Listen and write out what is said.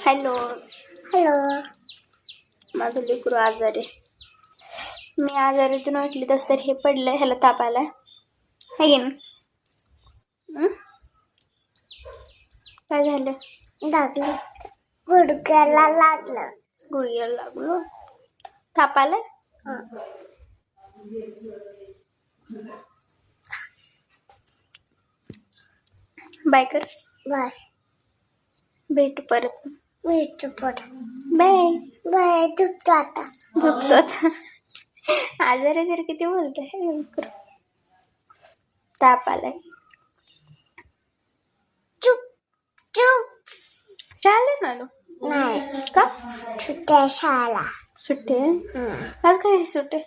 Hello hello. माझं लेकरू आजारी आहे. मी आजारीतून उठली तस तर हे पडलंय, ह्याला ताप आलाय है की नाही? काय झालं? लागलं, गुडघ्याला लागलं. गुडघ्याला लागलो. ताप आलाय? बाय कर. बाय. भेटू परत. भेटू परत. बाय. बाय. झोपतो आता. झोपतो आता. आजारी तर किती बोलतोय. ताप आलाय. चुप चुप. शाळेला आलो. नाही. का? सुट्ट्या शाळा. सुट्टी आहे? आज काय सुट्टी?